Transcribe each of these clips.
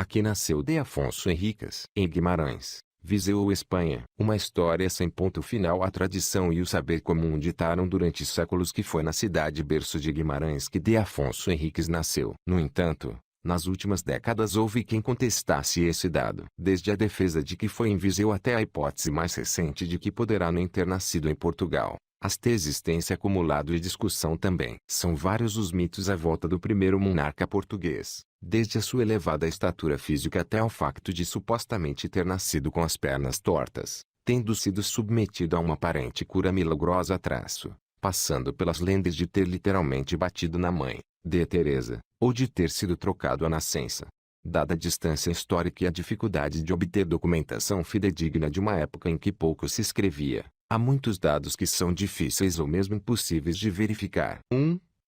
Aqui nasceu de Afonso Henriques, em Guimarães, Viseu, Espanha. Uma história sem ponto final. A tradição e o saber comum ditaram durante séculos que foi na cidade berço de Guimarães que de Afonso Henriques nasceu. No entanto, nas últimas décadas houve quem contestasse esse dado. Desde a defesa de que foi em Viseu até a hipótese mais recente de que poderá não ter nascido em Portugal. As teses têm se acumulado e discussão também. São vários os mitos à volta do primeiro monarca português, desde a sua elevada estatura física até ao facto de supostamente ter nascido com as pernas tortas, tendo sido submetido a uma aparente cura milagrosa passando pelas lendas de ter literalmente batido na mãe, de Teresa, ou de ter sido trocado à nascença. Dada a distância histórica e a dificuldade de obter documentação fidedigna de uma época em que pouco se escrevia, há muitos dados que são difíceis ou mesmo impossíveis de verificar.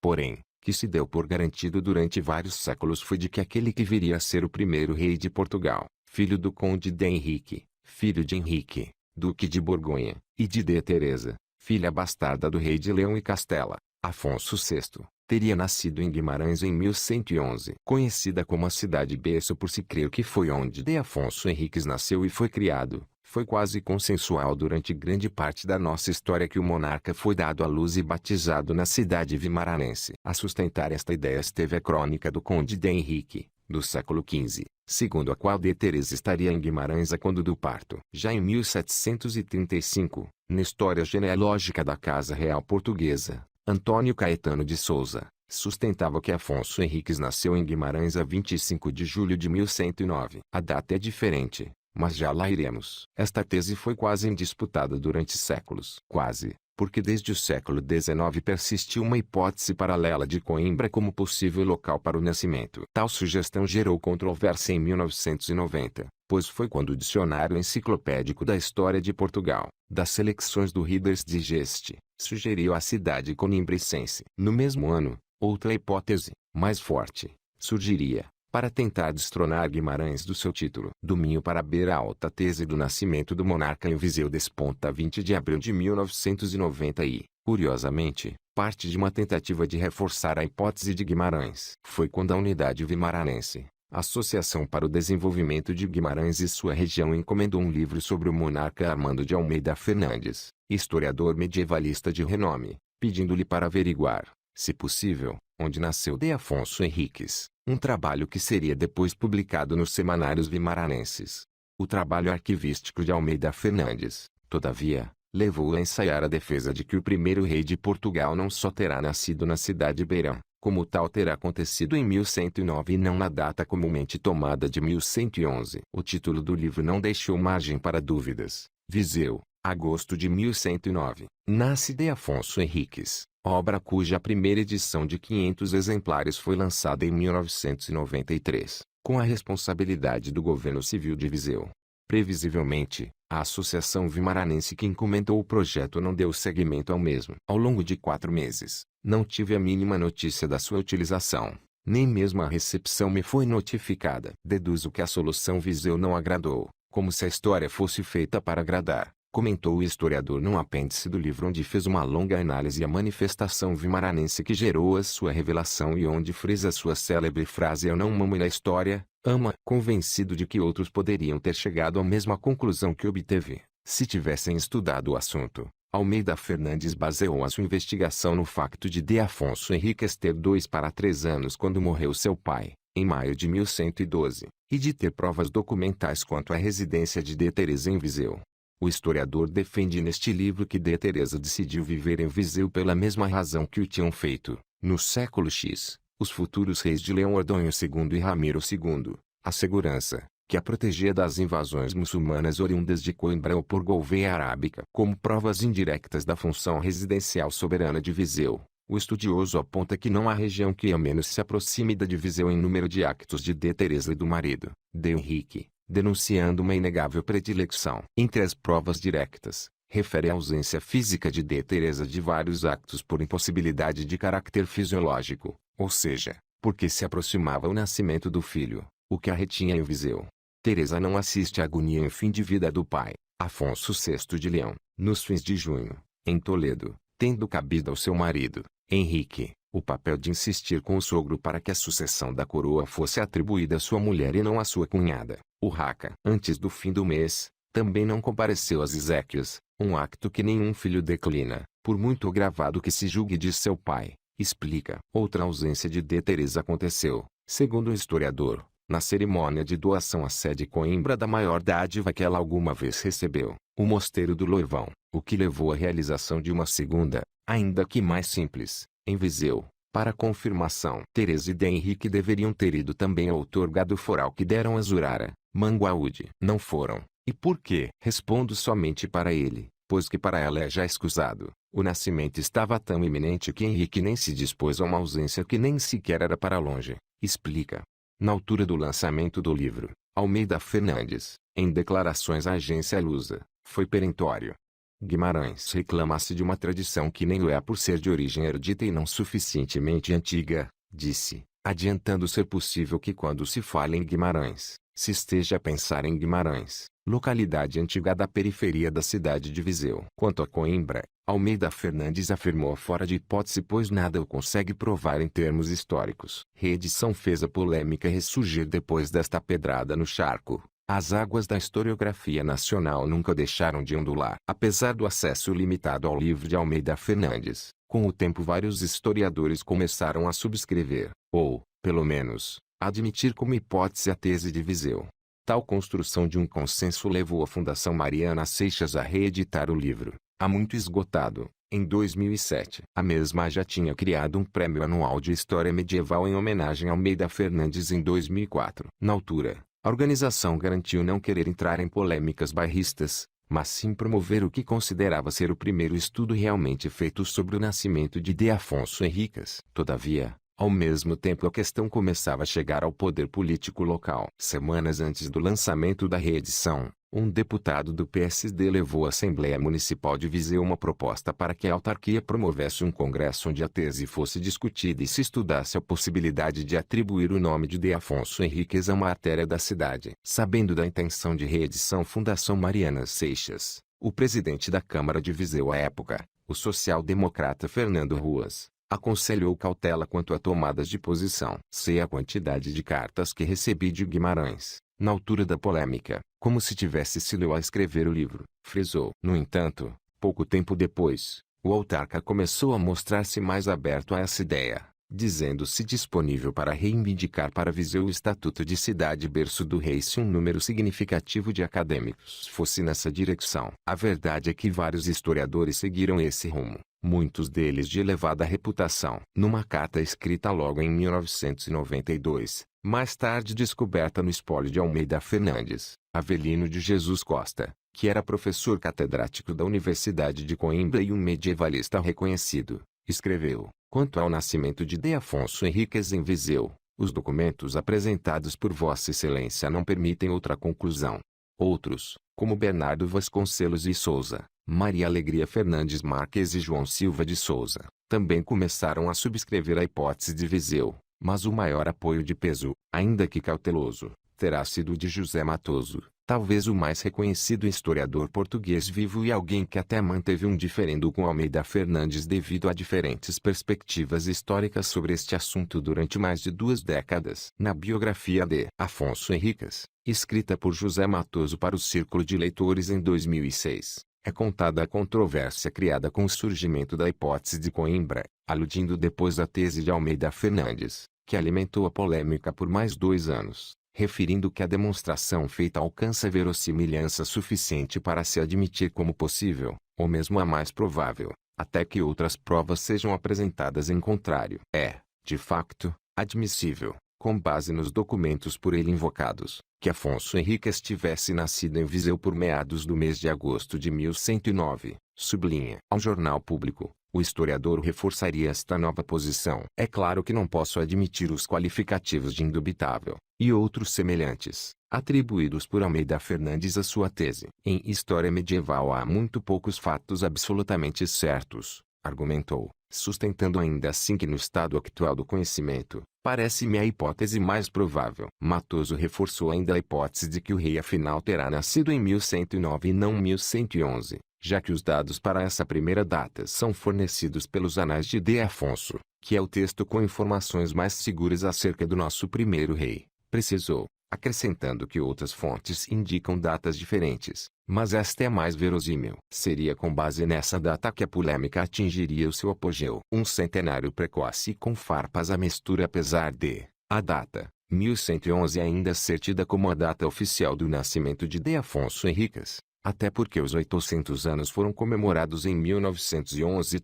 Porém, que se deu por garantido durante vários séculos foi de que aquele que viria a ser o primeiro rei de Portugal, filho do conde de Henrique, filho de Henrique, duque de Borgonha, e de Teresa, filha bastarda do rei de Leão e Castela, Afonso VI, teria nascido em Guimarães em 1111. Conhecida como a cidade berço por se crer que foi onde de Afonso Henriques nasceu e foi criado, foi quase consensual durante grande parte da nossa história que o monarca foi dado à luz e batizado na cidade vimaranense. A sustentar esta ideia esteve a crônica do conde de Henrique, do século XV, segundo a qual de Teresa estaria em Guimarães a quando do parto. Já em 1735, na história genealógica da Casa Real Portuguesa, Antônio Caetano de Souza sustentava que Afonso Henriques nasceu em Guimarães a 25 de julho de 1109. A data é diferente, mas já lá iremos. Esta tese foi quase indisputada durante séculos. Quase, porque desde o século XIX persistiu uma hipótese paralela de Coimbra como possível local para o nascimento. Tal sugestão gerou controvérsia em 1990, pois foi quando o Dicionário Enciclopédico da História de Portugal, das selecções do Reader's Digest, sugeriu a cidade conimbricense. No mesmo ano, outra hipótese, mais forte, surgiria, para tentar destronar Guimarães do seu título. Do Minho para a Beira alta tese do nascimento do monarca em Viseu desponta 20 de abril de 1990 e, curiosamente, parte de uma tentativa de reforçar a hipótese de Guimarães. Foi quando a Unidade Vimaranense, Associação para o Desenvolvimento de Guimarães e sua região, encomendou um livro sobre o monarca Armando de Almeida Fernandes, historiador medievalista de renome, pedindo-lhe para averiguar, se possível, onde nasceu de Afonso Henriques, um trabalho que seria depois publicado nos semanários vimaranenses. O trabalho arquivístico de Almeida Fernandes, todavia, levou-o a ensaiar a defesa de que o primeiro rei de Portugal não só terá nascido na cidade de Beirão, como tal terá acontecido em 1109 e não na data comumente tomada de 1111. O título do livro não deixou margem para dúvidas. Viseu, agosto de 1109. Nasce de Afonso Henriques, obra cuja primeira edição de 500 exemplares foi lançada em 1993, com a responsabilidade do governo civil de Viseu. Previsivelmente, a Associação Vimaranense que encomendou o projeto não deu seguimento ao mesmo. Ao longo de 4 meses, não tive a mínima notícia da sua utilização, nem mesmo a recepção me foi notificada. Deduzo que a solução Viseu não agradou, como se a história fosse feita para agradar, comentou o historiador num apêndice do livro onde fez uma longa análise à manifestação vimaranense que gerou a sua revelação e onde frisa sua célebre frase "Eu não amo a história, ama", convencido de que outros poderiam ter chegado à mesma conclusão que obteve, se tivessem estudado o assunto. Almeida Fernandes baseou a sua investigação no facto de Afonso Henriques ter 2 para 3 anos quando morreu seu pai, em maio de 1112, e de ter provas documentais quanto à residência de Teresa em Viseu. O historiador defende neste livro que Teresa decidiu viver em Viseu pela mesma razão que o tinham feito, no século X, os futuros reis de Leão Ordonho II e Ramiro II, a segurança, que a protegia das invasões muçulmanas oriundas de Coimbra ou por Gouveia Arábica. Como provas indiretas da função residencial soberana de Viseu, o estudioso aponta que não há região que ao menos se aproxime da de Viseu em número de actos de Teresa e do marido, de Henrique, denunciando uma inegável predileção. Entre as provas diretas, refere a ausência física de Teresa de vários actos por impossibilidade de caráter fisiológico, ou seja, porque se aproximava o nascimento do filho, o que a retinha em Viseu. Teresa não assiste à agonia em fim de vida do pai, Afonso VI de Leão, nos fins de junho, em Toledo, tendo cabida ao seu marido, Henrique, o papel de insistir com o sogro para que a sucessão da coroa fosse atribuída à sua mulher e não à sua cunhada, Urraca. Antes do fim do mês, também não compareceu às exéquias, um acto que nenhum filho declina, por muito agravado que se julgue de seu pai, explica. Outra ausência de D. Teresa aconteceu, segundo o historiador, na cerimônia de doação à sede Coimbra da maior dádiva que ela alguma vez recebeu, o Mosteiro do Loivão, o que levou à realização de uma segunda, ainda que mais simples, em Viseu, para confirmação. Teresa e D. Henrique deveriam ter ido também ao outorgado foral que deram a Zurara, Manguaúde. Não foram. E por quê? Respondo somente para ele, pois que para ela é já escusado. O nascimento estava tão iminente que Henrique nem se dispôs a uma ausência que nem sequer era para longe, explica. Na altura do lançamento do livro, Almeida Fernandes, em declarações à agência Lusa, foi perentório. Guimarães reclama-se de uma tradição que nem o é por ser de origem erudita e não suficientemente antiga, disse, adiantando ser possível que quando se fale em Guimarães, se esteja a pensar em Guimarães, localidade antiga da periferia da cidade de Viseu. Quanto a Coimbra, Almeida Fernandes afirmou fora de hipótese pois nada o consegue provar em termos históricos. Reedição fez a polêmica ressurgir depois desta pedrada no charco. As águas da historiografia nacional nunca deixaram de ondular. Apesar do acesso limitado ao livro de Almeida Fernandes, com o tempo vários historiadores começaram a subscrever, ou, pelo menos, a admitir como hipótese a tese de Viseu. Tal construção de um consenso levou a Fundação Mariana Seixas a reeditar o livro, há muito esgotado, em 2007. A mesma já tinha criado um prêmio anual de História Medieval em homenagem a Almeida Fernandes em 2004. Na altura, a organização garantiu não querer entrar em polêmicas bairristas, mas sim promover o que considerava ser o primeiro estudo realmente feito sobre o nascimento de D. Afonso Henriques. Todavia, ao mesmo tempo a questão começava a chegar ao poder político local. Semanas antes do lançamento da reedição, um deputado do PSD levou à Assembleia Municipal de Viseu uma proposta para que a autarquia promovesse um congresso onde a tese fosse discutida e se estudasse a possibilidade de atribuir o nome de D. Afonso Henriques a uma artéria da cidade. Sabendo da intenção de reedição Fundação Mariana Seixas, o presidente da Câmara de Viseu à época, o social-democrata Fernando Ruas, aconselhou cautela quanto a tomadas de posição. Sei a quantidade de cartas que recebi de Guimarães, na altura da polêmica, como se tivesse sido eu a escrever o livro, frisou. No entanto, pouco tempo depois, o autarca começou a mostrar-se mais aberto a essa ideia, dizendo-se disponível para reivindicar para Viseu o Estatuto de Cidade Berço do Rei se um número significativo de acadêmicos fosse nessa direção. A verdade é que vários historiadores seguiram esse rumo, muitos deles de elevada reputação. Numa carta escrita logo em 1992, mais tarde descoberta no espólio de Almeida Fernandes, Avelino de Jesus Costa, que era professor catedrático da Universidade de Coimbra e um medievalista reconhecido, escreveu: quanto ao nascimento de D. Afonso Henriques em Viseu, os documentos apresentados por Vossa Excelência não permitem outra conclusão. Outros, como Bernardo Vasconcelos e Souza, Maria Alegria Fernandes Marques e João Silva de Souza, também começaram a subscrever a hipótese de Viseu, mas o maior apoio de peso, ainda que cauteloso, terá sido de José Matoso, talvez o mais reconhecido historiador português vivo e alguém que até manteve um diferendo com Almeida Fernandes devido a diferentes perspectivas históricas sobre este assunto durante mais de 2 décadas. Na biografia de Afonso Henriques, escrita por José Matoso para o Círculo de Leitores em 2006, é contada a controvérsia criada com o surgimento da hipótese de Coimbra, aludindo depois à tese de Almeida Fernandes, que alimentou a polêmica por mais 2 anos, referindo que a demonstração feita alcança verossimilhança suficiente para se admitir como possível, ou mesmo a mais provável, até que outras provas sejam apresentadas em contrário. É, de facto, admissível, com base nos documentos por ele invocados, que Afonso Henriques tivesse nascido em Viseu por meados do mês de agosto de 1109, sublinha. Ao Jornal Público, o historiador reforçaria esta nova posição. É claro que não posso admitir os qualificativos de indubitável, e outros semelhantes, atribuídos por Almeida Fernandes à sua tese. Em história medieval há muito poucos fatos absolutamente certos, argumentou, sustentando ainda assim que no estado atual do conhecimento, parece-me a hipótese mais provável. Matoso reforçou ainda a hipótese de que o rei afinal terá nascido em 1109 e não 1111, já que os dados para essa primeira data são fornecidos pelos anais de D. Afonso, que é o texto com informações mais seguras acerca do nosso primeiro rei, precisou, acrescentando que outras fontes indicam datas diferentes, mas esta é mais verossímil. Seria com base nessa data que a polêmica atingiria o seu apogeu. Um centenário precoce com farpas à mistura, apesar de a data 1111 ainda ser tida como a data oficial do nascimento de D. Afonso Henriques, até porque os 800 anos foram comemorados em 1911.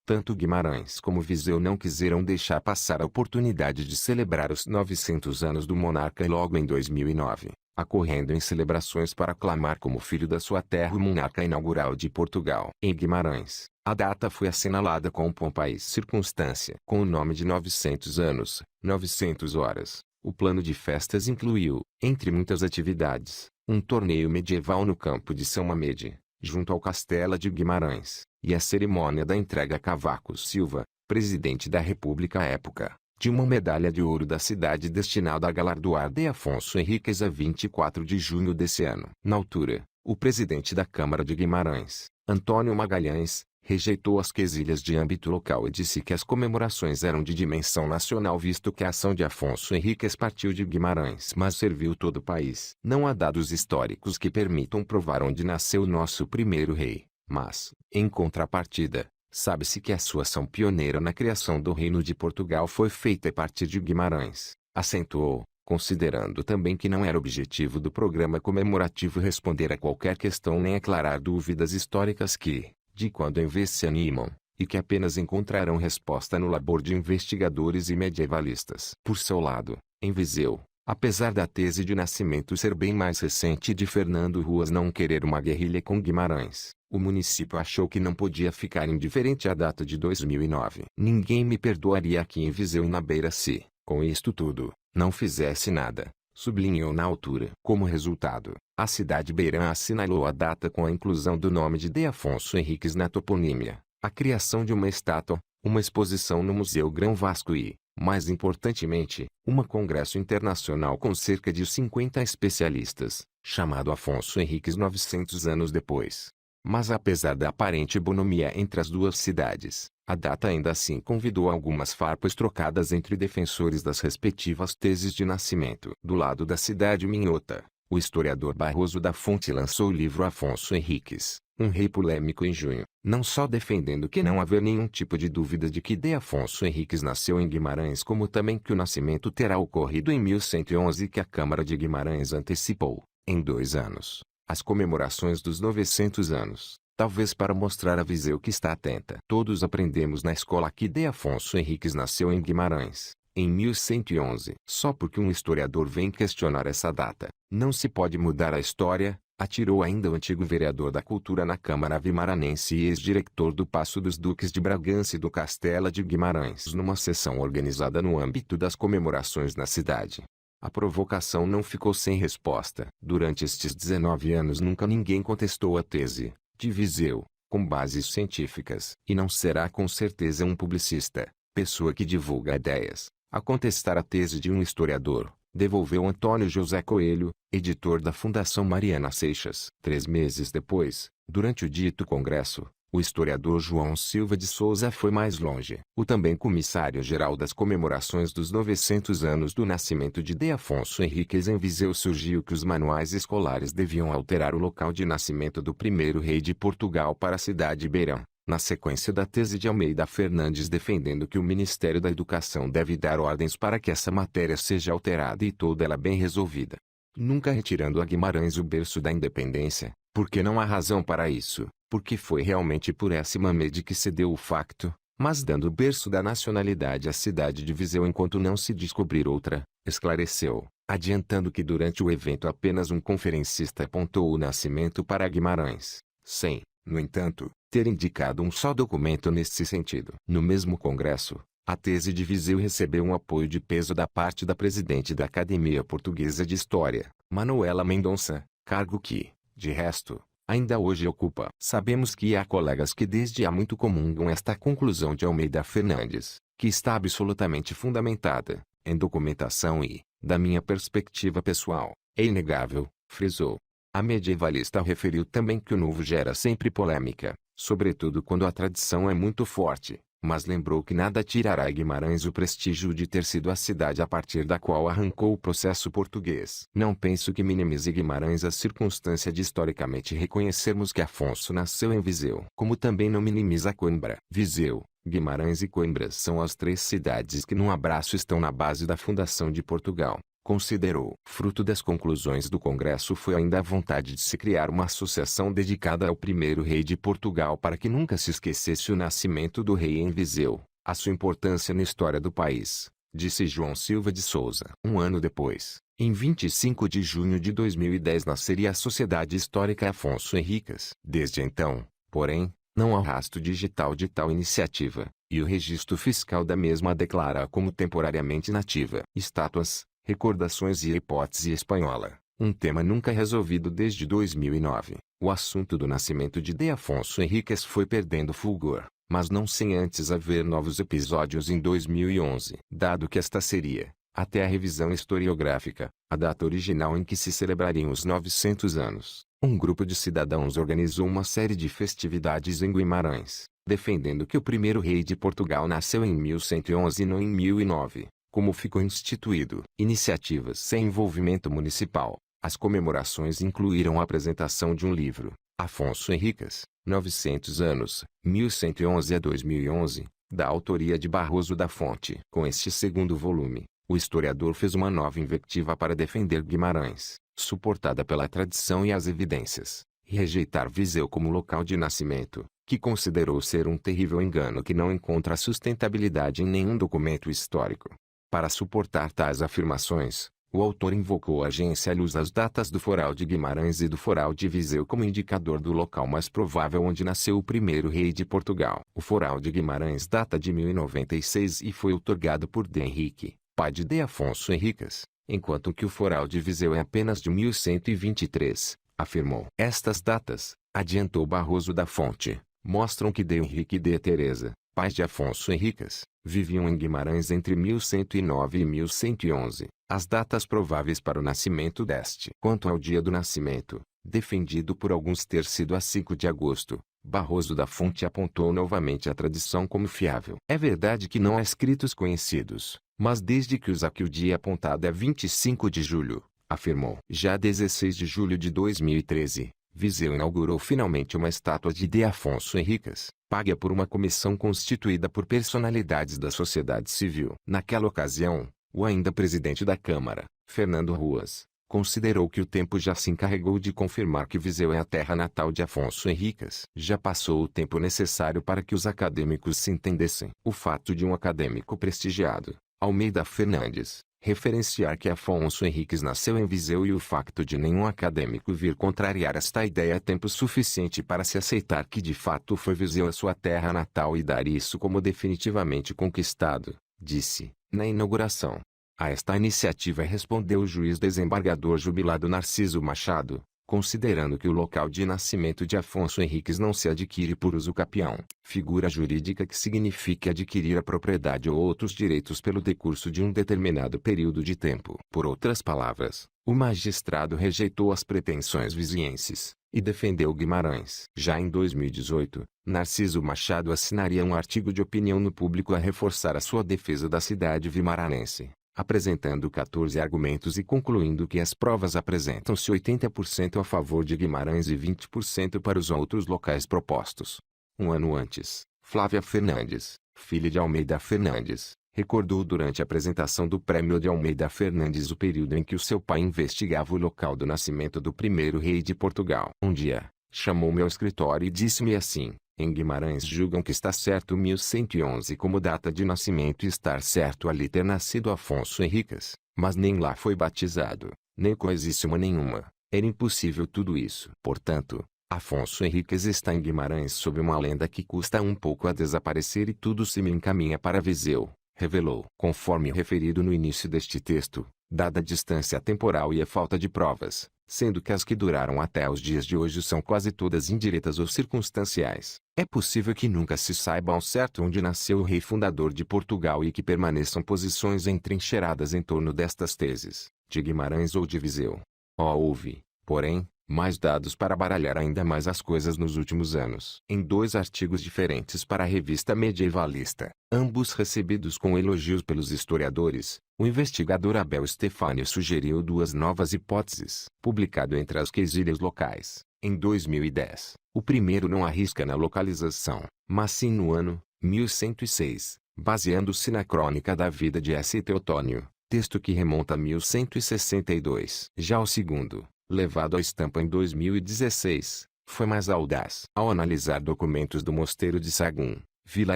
Tanto Guimarães como Viseu não quiseram deixar passar a oportunidade de celebrar os 900 anos do monarca logo em 2009, acorrendo em celebrações para aclamar como filho da sua terra o monarca inaugural de Portugal. Em Guimarães, a data foi assinalada com pompa e circunstância. Com o nome de 900 anos, 900 horas, o plano de festas incluiu, entre muitas atividades, um torneio medieval no campo de São Mamede, junto ao Castelo de Guimarães, e a cerimônia da entrega a Cavaco Silva, presidente da República à época, de uma medalha de ouro da cidade destinada a galardoar D. Afonso Henriques a 24 de junho desse ano. Na altura, o presidente da Câmara de Guimarães, Antônio Magalhães, rejeitou as quesilhas de âmbito local e disse que as comemorações eram de dimensão nacional, visto que a ação de Afonso Henriques partiu de Guimarães, mas serviu todo o país. Não há dados históricos que permitam provar onde nasceu o nosso primeiro rei, mas, em contrapartida, sabe-se que a sua ação pioneira na criação do Reino de Portugal foi feita a partir de Guimarães, acentuou, considerando também que não era objetivo do programa comemorativo responder a qualquer questão nem aclarar dúvidas históricas que, de quando em vez, se animam, e que apenas encontrarão resposta no labor de investigadores e medievalistas. Por seu lado, em Viseu, apesar da tese de nascimento ser bem mais recente e de Fernando Ruas não querer uma guerrilha com Guimarães, o município achou que não podia ficar indiferente à data de 2009. Ninguém me perdoaria aqui em Viseu e na Beira se, com isto tudo, não fizesse nada, sublinhou na altura. Como resultado, a cidade beirã assinalou a data com a inclusão do nome de D. Afonso Henriques na toponímia, a criação de uma estátua, uma exposição no Museu Grão Vasco e, mais importantemente, um congresso internacional com cerca de 50 especialistas, chamado Afonso Henriques 900 anos depois. Mas apesar da aparente bonomia entre as duas cidades, a data ainda assim convidou algumas farpas trocadas entre defensores das respectivas teses de nascimento. Do lado da cidade minhota, o historiador Barroso da Fonte lançou o livro Afonso Henriques, um rei polêmico em junho, não só defendendo que não haver nenhum tipo de dúvida de que D. Afonso Henriques nasceu em Guimarães, como também que o nascimento terá ocorrido em 1111 e que a Câmara de Guimarães antecipou, em 2 anos, as comemorações dos 900 anos, talvez para mostrar a Viseu que está atenta. Todos aprendemos na escola que D. Afonso Henriques nasceu em Guimarães, em 1111. Só porque um historiador vem questionar essa data, não se pode mudar a história, atirou ainda o antigo vereador da Cultura na Câmara Vimaranense e ex-diretor do Paço dos Duques de Bragança e do Castelo de Guimarães numa sessão organizada no âmbito das comemorações na cidade. A provocação não ficou sem resposta. Durante estes 19 anos nunca ninguém contestou a tese de Viseu, com bases científicas, e não será com certeza um publicista, pessoa que divulga ideias, a contestar a tese de um historiador, devolveu Antônio José Coelho, editor da Fundação Mariana Seixas. 3 meses depois, durante o dito congresso, o historiador João Silva de Souza foi mais longe. O também comissário-geral das comemorações dos 900 anos do nascimento de D. Afonso Henriques em Viseu sugeriu que os manuais escolares deviam alterar o local de nascimento do primeiro rei de Portugal para a cidade beirã, na sequência da tese de Almeida Fernandes defendendo que o Ministério da Educação deve dar ordens para que essa matéria seja alterada e toda ela bem resolvida. Nunca retirando a Guimarães o berço da independência, porque não há razão para isso, porque foi realmente por essa Mamede que se deu o facto, mas dando o berço da nacionalidade à cidade de Viseu enquanto não se descobrir outra, esclareceu, adiantando que durante o evento apenas um conferencista apontou o nascimento para Guimarães, sem, no entanto, ter indicado um só documento nesse sentido. No mesmo congresso, a tese de Viseu recebeu um apoio de peso da parte da presidente da Academia Portuguesa de História, Manuela Mendonça, cargo que, de resto, ainda hoje ocupa. Sabemos que há colegas que desde há muito comungam esta conclusão de Almeida Fernandes, que está absolutamente fundamentada, em documentação e, da minha perspectiva pessoal, é inegável, frisou. A medievalista referiu também que o novo gera sempre polêmica, sobretudo quando a tradição é muito forte, mas lembrou que nada tirará a Guimarães o prestígio de ter sido a cidade a partir da qual arrancou o processo português. Não penso que minimize Guimarães a circunstância de historicamente reconhecermos que Afonso nasceu em Viseu, como também não minimiza Coimbra. Viseu, Guimarães e Coimbra são as 3 cidades que num abraço estão na base da fundação de Portugal. Considerou. Fruto das conclusões do Congresso foi ainda a vontade de se criar uma associação dedicada ao primeiro rei de Portugal para que nunca se esquecesse o nascimento do rei em Viseu, a sua importância na história do país, disse João Silva de Souza. Um ano depois, em 25 de junho de 2010 nasceria a Sociedade Histórica Afonso Henriques. Desde então, porém, não há rastro digital de tal iniciativa, e o registro fiscal da mesma a declara como temporariamente inativa. Estátuas, recordações e a hipótese espanhola, um tema nunca resolvido desde 2009. O assunto do nascimento de Afonso Henriques foi perdendo fulgor, mas não sem antes haver novos episódios em 2011. Dado que esta seria, até a revisão historiográfica, a data original em que se celebrariam os 900 anos, um grupo de cidadãos organizou uma série de festividades em Guimarães, defendendo que o primeiro rei de Portugal nasceu em 1111 e não em 1009. Como ficou instituído. Iniciativas sem envolvimento municipal. As comemorações incluíram a apresentação de um livro, Afonso Henriques, 900 anos, 1111 a 2011, da autoria de Barroso da Fonte. Com este segundo volume, o historiador fez uma nova invectiva para defender Guimarães, suportada pela tradição e as evidências, e rejeitar Viseu como local de nascimento, que considerou ser um terrível engano que não encontra sustentabilidade em nenhum documento histórico. Para suportar tais afirmações, o autor invocou a agência à luz as datas do Foral de Guimarães e do Foral de Viseu como indicador do local mais provável onde nasceu o primeiro rei de Portugal. O Foral de Guimarães data de 1096 e foi outorgado por D. Henrique, pai de Afonso Henriques, enquanto que o Foral de Viseu é apenas de 1123, afirmou. Estas datas, adiantou Barroso da Fonte, mostram que D. Henrique e D. Teresa, pais de Afonso Henriques, viviam em Guimarães entre 1109 e 1111, as datas prováveis para o nascimento deste. Quanto ao dia do nascimento, defendido por alguns ter sido a 5 de agosto, Barroso da Fonte apontou novamente a tradição como fiável. É verdade que não há escritos conhecidos, mas desde que os aqui o dia apontado é 25 de julho, afirmou. Já 16 de julho de 2013, Viseu inaugurou finalmente uma estátua de Afonso Henriques, paga por uma comissão constituída por personalidades da sociedade civil. Naquela ocasião, o ainda presidente da Câmara, Fernando Ruas, considerou que o tempo já se encarregou de confirmar que Viseu é a terra natal de Afonso Henriques. Já passou o tempo necessário para que os acadêmicos se entendessem. O fato de um acadêmico prestigiado, Almeida Fernandes, referenciar que Afonso Henriques nasceu em Viseu e o facto de nenhum acadêmico vir contrariar esta ideia é tempo suficiente para se aceitar que de fato foi Viseu a sua terra natal e dar isso como definitivamente conquistado, disse, na inauguração. A esta iniciativa respondeu o juiz desembargador jubilado Narciso Machado, considerando que o local de nascimento de Afonso Henriques não se adquire por uso capião, figura jurídica que signifique adquirir a propriedade ou outros direitos pelo decurso de um determinado período de tempo. Por outras palavras, o magistrado rejeitou as pretensões vizienses e defendeu Guimarães. Já em 2018, Narciso Machado assinaria um artigo de opinião no Público a reforçar a sua defesa da cidade vimaranense, apresentando 14 argumentos e concluindo que as provas apresentam-se 80% a favor de Guimarães e 20% para os outros locais propostos. Um ano antes, Flávia Fernandes, filha de Almeida Fernandes, recordou durante a apresentação do Prêmio de Almeida Fernandes o período em que o seu pai investigava o local do nascimento do primeiro rei de Portugal. Um dia, chamou-me ao escritório e disse-me assim: em Guimarães julgam que está certo 1111 como data de nascimento e estar certo ali ter nascido Afonso Henriques, mas nem lá foi batizado, nem coisíssima nenhuma, era impossível tudo isso. Portanto, Afonso Henriques está em Guimarães sob uma lenda que custa um pouco a desaparecer e tudo se me encaminha para Viseu, revelou. Conforme referido no início deste texto, dada a distância temporal e a falta de provas, sendo que as que duraram até os dias de hoje são quase todas indiretas ou circunstanciais, é possível que nunca se saiba ao certo onde nasceu o rei fundador de Portugal e que permaneçam posições entrincheiradas em torno destas teses, de Guimarães ou de Viseu. Houve, porém, Mais dados para baralhar ainda mais as coisas nos últimos anos. Em 2 artigos diferentes para a revista Medievalista, ambos recebidos com elogios pelos historiadores, o investigador Abel Stefani sugeriu 2 novas hipóteses. Publicado entre as quesilhas locais, em 2010, o primeiro não arrisca na localização, mas sim no ano 1106, baseando-se na crônica da vida de S. Teotônio, texto que remonta a 1162. Já o segundo, levado à estampa em 2016, foi mais audaz. Ao analisar documentos do Mosteiro de Sagum, vila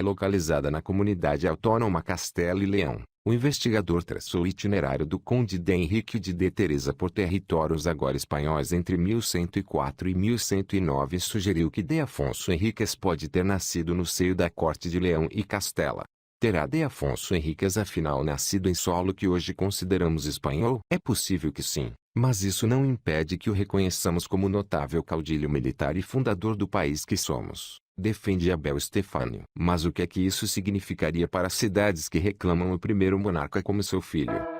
localizada na comunidade autônoma Castelo e Leão, o investigador traçou o itinerário do conde de Henrique de Teresa por territórios agora espanhóis entre 1104 e 1109 e sugeriu que de Afonso Henriques pode ter nascido no seio da corte de Leão e Castela. Terá de Afonso Henriques afinal nascido em solo que hoje consideramos espanhol? É possível que sim, mas isso não impede que o reconheçamos como notável caudilho militar e fundador do país que somos, defende Abel Stefani. Mas o que é que isso significaria para as cidades que reclamam o primeiro monarca como seu filho?